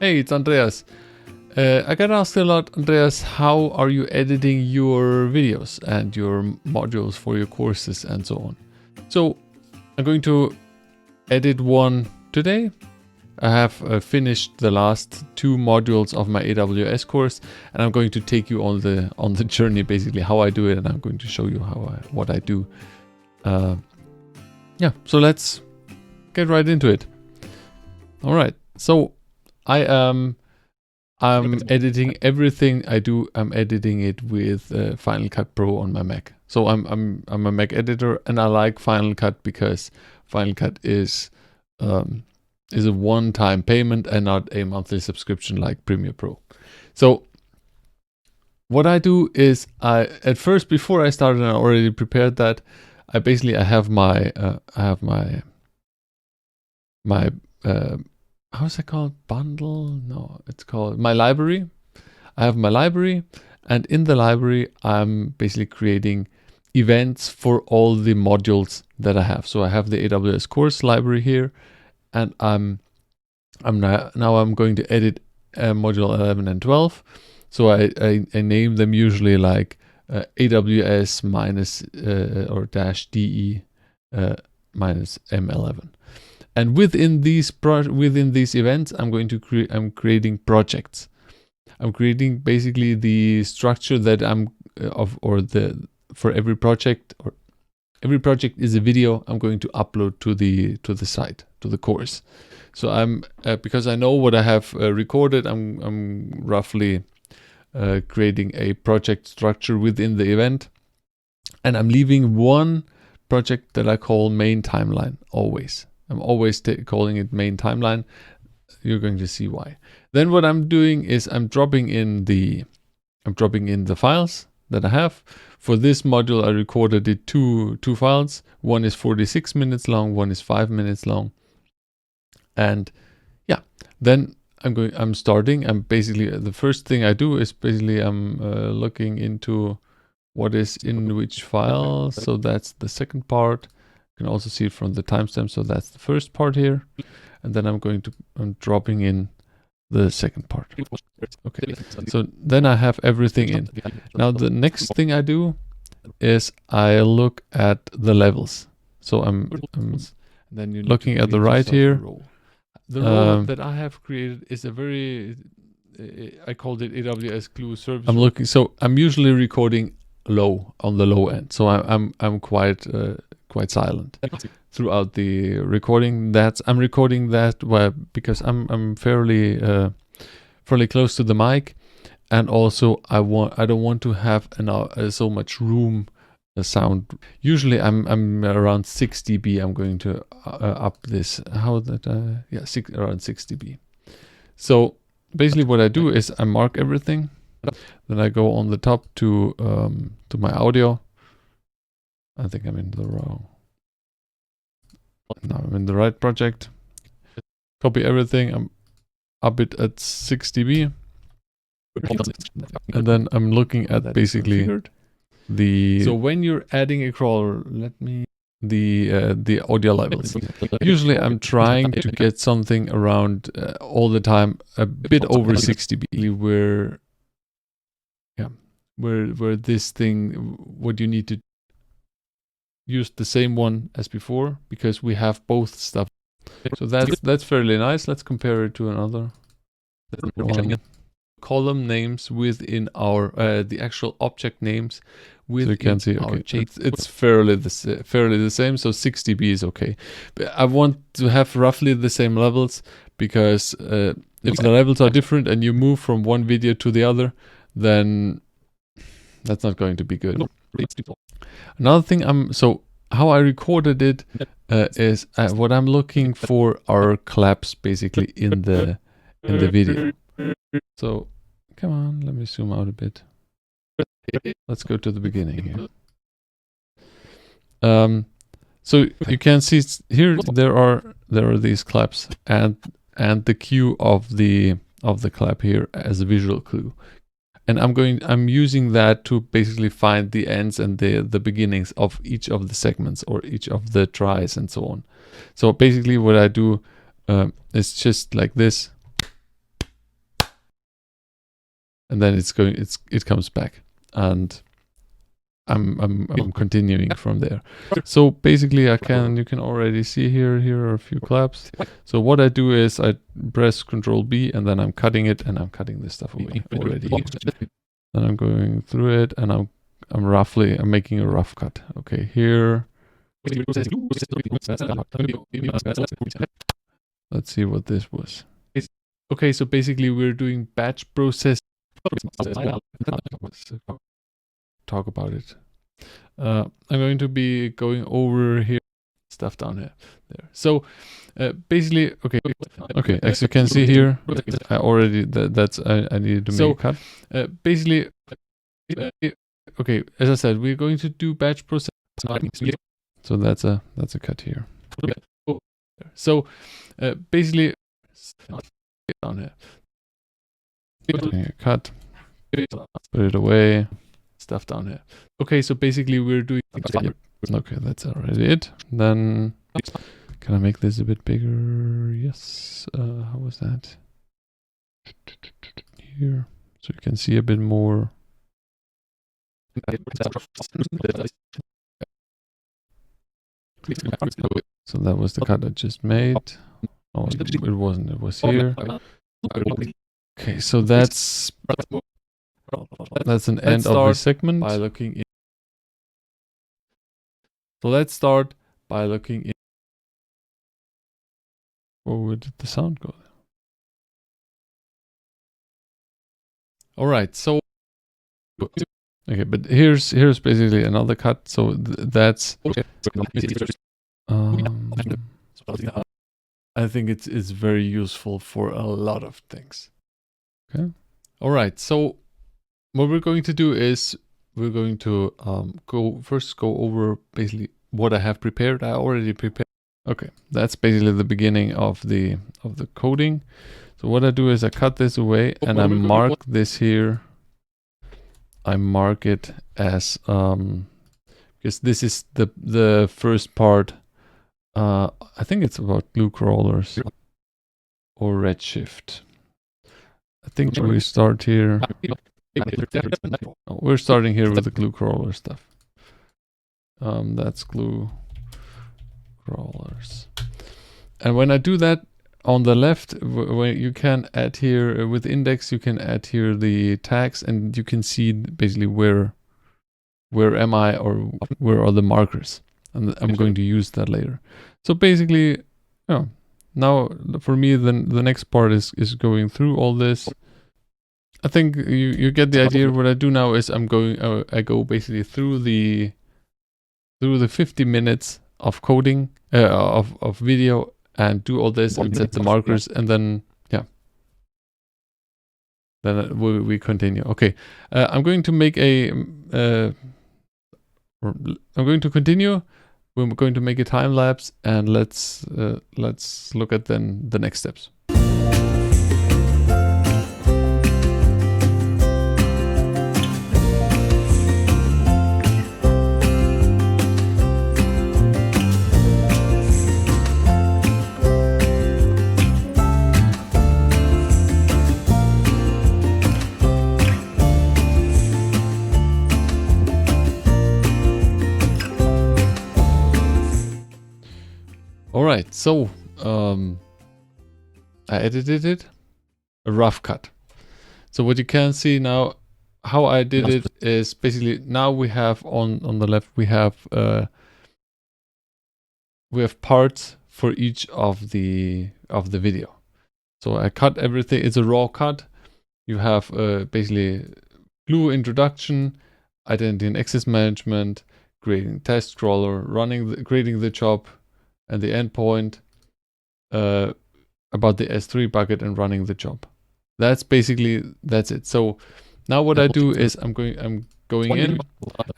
Hey, it's Andreas. I get asked a lot, Andreas, how are you editing your videos and your modules for your courses and so on? So I'm going to edit one today. I have finished the last 2 modules of my AWS course, and I'm going to take you on the journey, basically how I do it, and I'm going to show you what I do. Yeah, so let's get right into it. All right, so I'm editing everything I do. I'm editing it with Final Cut Pro on my Mac. So I'm a Mac editor, and I like Final Cut because Final Cut is a one-time payment and not a monthly subscription like Premiere Pro. So what I do is at first, before I started, I already prepared that. I have my how's it called? Bundle? No, it's called my library. I have my library, and in the library, I'm basically creating events for all the modules that I have. So I have the AWS course library here, and I'm going to edit module 11 and 12. So I name them usually like AWS minus or dash DE minus M11. And within these events, I'm creating projects. I'm creating basically the structure that for every project, or every project is a video I'm going to upload to the site, to the course. So I'm because I know what I have recorded, I'm roughly creating a project structure within the event, and I'm leaving one project that I call main timeline always. I'm always calling it main timeline. You're going to see why. Then what I'm doing is I'm dropping in the files that I have. For this module, I recorded it two files. One is 46 minutes long, one is 5 minutes long. And yeah, then I'm starting. I'm basically, the first thing I do is basically I'm looking into what is in which file. So that's the second part. You can also see it from the timestamp. So that's the first part here. And then I'm dropping in the second part. Okay. So then I have everything in. Now the next thing I do is I look at the levels. So I'm then you're looking at the right here. The role that I have created is a very, I called it AWS Glue service. I'm usually recording low, on the low end. So I'm quite silent throughout the recording. I'm recording that because I'm fairly close to the mic, and also I don't want to have so much room sound. Usually I'm around 6 dB. I'm going to up this. Around 6 dB. So basically what I do is I mark everything. Then I go on the top to my audio. I think I'm in the wrong. Now I'm in the right project. Copy everything. I'm up it at 6 dB. And then I'm looking at basically so when you're adding a crawler, the audio levels. Usually I'm trying to get something around all the time a bit over 6 dB, where this thing, what you need to use the same one as before, because we have both stuff. So that's fairly nice. Let's compare it to another one. Column names within our the actual object names within so you can see, okay, it's fairly the same. So 6 dB is okay. But I want to have roughly the same levels, because if the levels are different and you move from one video to the other, then that's not going to be good. Another thing, how I recorded it is what I'm looking for are claps basically in the video. So come on, let me zoom out a bit. Let's go to the beginning here. So you can see here there are these claps and the cue of the clap here as a visual clue. And I'm using that to basically find the ends and the beginnings of each of the segments or each of the tries and so on. So basically what I do is just like this. and then it comes back, and I'm continuing from there. So basically you can already see here are a few claps. So what I do is I press Control B, and then I'm cutting it, and I'm cutting this stuff away already. Then I'm going through it, and I'm making a rough cut. Okay, here. Let's see what this was. Okay, so basically we're doing batch process. Talk about it. I'm going to be going over here, stuff down here, there. So basically, okay. As you can see here, I already I needed to make a cut. Basically, okay. As I said, we're going to do batch process. So that's a cut here. So basically, down here, cut, put it away, stuff down here. Okay, so basically we're doing. Okay, that's already it. Then can I make this a bit bigger? Yes. How was that? Here, so you can see a bit more. So that was the cut I just made. Oh, it wasn't. It was here. Okay, so that's an end of the segment. By looking in. So let's start by looking in. Where did the sound go? All right, so okay, but here's basically another cut. So that's. I think it's very useful for a lot of things. Okay. All right. So what we're going to do is we're going to go over basically what I have prepared. I already prepared. Okay, that's basically the beginning of the coding. So what I do is I cut this away, and I mark this here. I mark it as because this is the first part. I think it's about glue crawlers or Redshift. I think we start here. We're starting here with the glue crawler stuff. That's glue crawlers. And when I do that on the left, when you can add here with index, you can add here the tags, and you can see basically where am I, or where are the markers. And I'm going to use that later. So basically, now for me, the next part is going through all this. I think you get the idea. What I do now is I go basically through the 50 minutes of coding, of video, and do all this and set the markers, and then we continue. Okay, I'm going to make I'm going to continue. We're going to make a time lapse, and let's look at then the next steps. Alright, so I edited it, a rough cut. So what you can see now, how I did it is basically now we have on the left we have parts for each of the video. So I cut everything. It's a raw cut. You have basically glue introduction, identity and access management, creating test crawler, creating the job, and the endpoint, about the S3 bucket and running the job. That's it. So now what I do is I'm going in,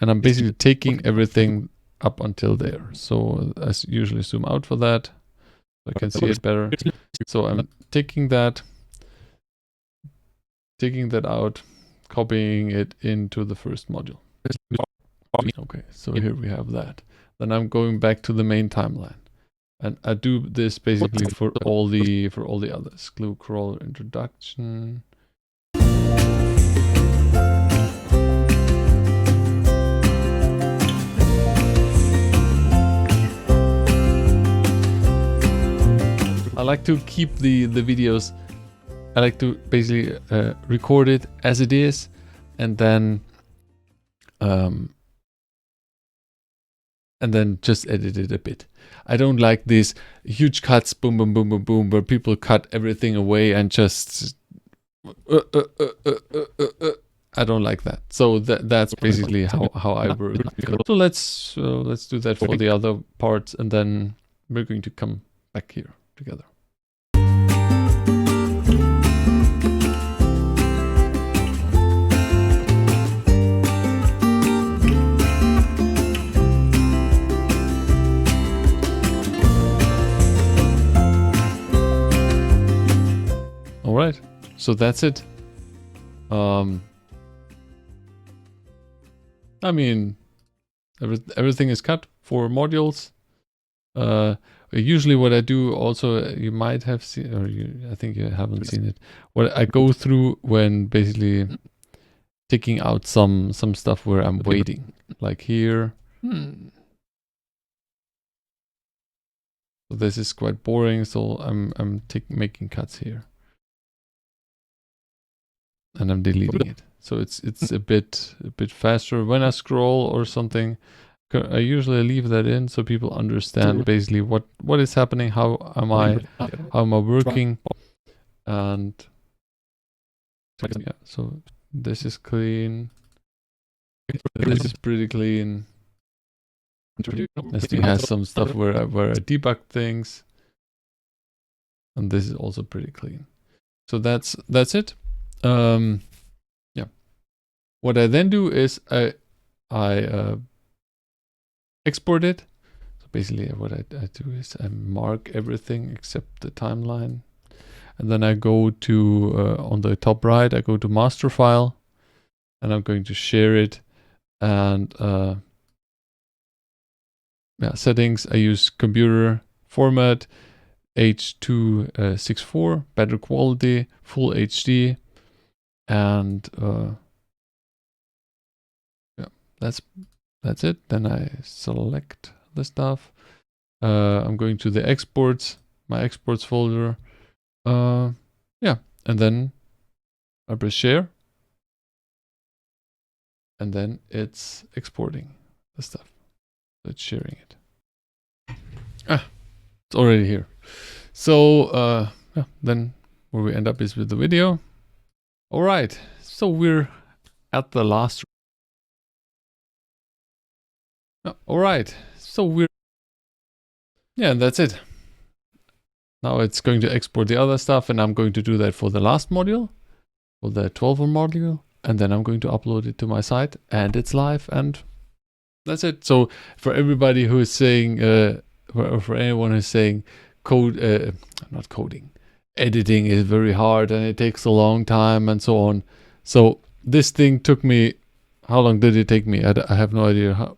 and I'm basically taking everything up until there. So I usually zoom out for that, so I can see it better. So I'm taking that out, copying it into the first module. Okay, so here we have that. Then I'm going back to the main timeline. And I do this basically for all the others. Glue crawler introduction. I like to keep the videos. I like to basically record it as it is, and then just edit it a bit. I don't like these huge cuts, boom, boom, boom, boom, boom, where people cut everything away and just. I don't like that. So that's basically how I work. So let's do that for the other parts, and then we're going to come back here together. All right, so that's it. I mean, everything is cut for modules. Usually what I do also, you might have seen, or I think you haven't seen it. What I go through when basically taking out some stuff where I'm waiting, like here. So this is quite boring, so I'm making cuts here, and I'm deleting it. So it's a bit faster when I scroll or something. I usually leave that in so people understand basically what is happening, how am I working, and yeah. So this is clean. This is pretty clean. This thing has some stuff where I debug things, and this is also pretty clean. So that's it. Yeah. What I then do is I export it. So basically what I do is I mark everything except the timeline, and then I go to on the top right, I go to master file, and I'm going to share it, and yeah, settings, I use computer format H.264, better quality, full HD, and yeah, that's it. Then I select the stuff. I'm going to the exports, my exports folder. Yeah, and then I press share, and then it's exporting the stuff. It's sharing it. It's already here. So yeah, then where we end up is with the video. All right, so we're at the last. All right, so yeah, and that's it. Now it's going to export the other stuff, and I'm going to do that for the last module, for the 12er module, and then I'm going to upload it to my site, and it's live, and that's it. So for everybody who is saying, for anyone who's saying not coding, editing is very hard and it takes a long time and so on. So this thing took me, how long did it take me? I have no idea.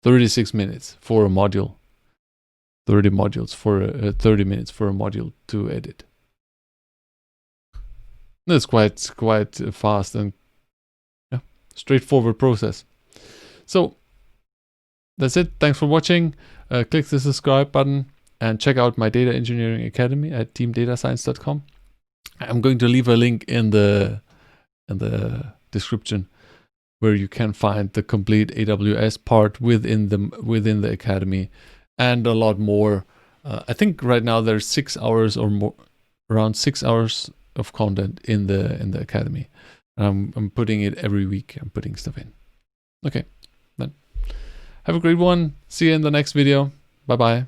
36 minutes for a module. 30 modules for 30 minutes for a module to edit. That's quite fast and yeah, straightforward process. So that's it. Thanks for watching. Click the subscribe button and check out my data engineering academy at teamdatascience.com. I'm going to leave a link in the description where you can find the complete AWS part within the academy and a lot more. I think right now there's 6 hours or more, around 6 hours of content in the academy. I'm putting it every week. I'm putting stuff in. Okay, then have a great one. See you in the next video. Bye bye.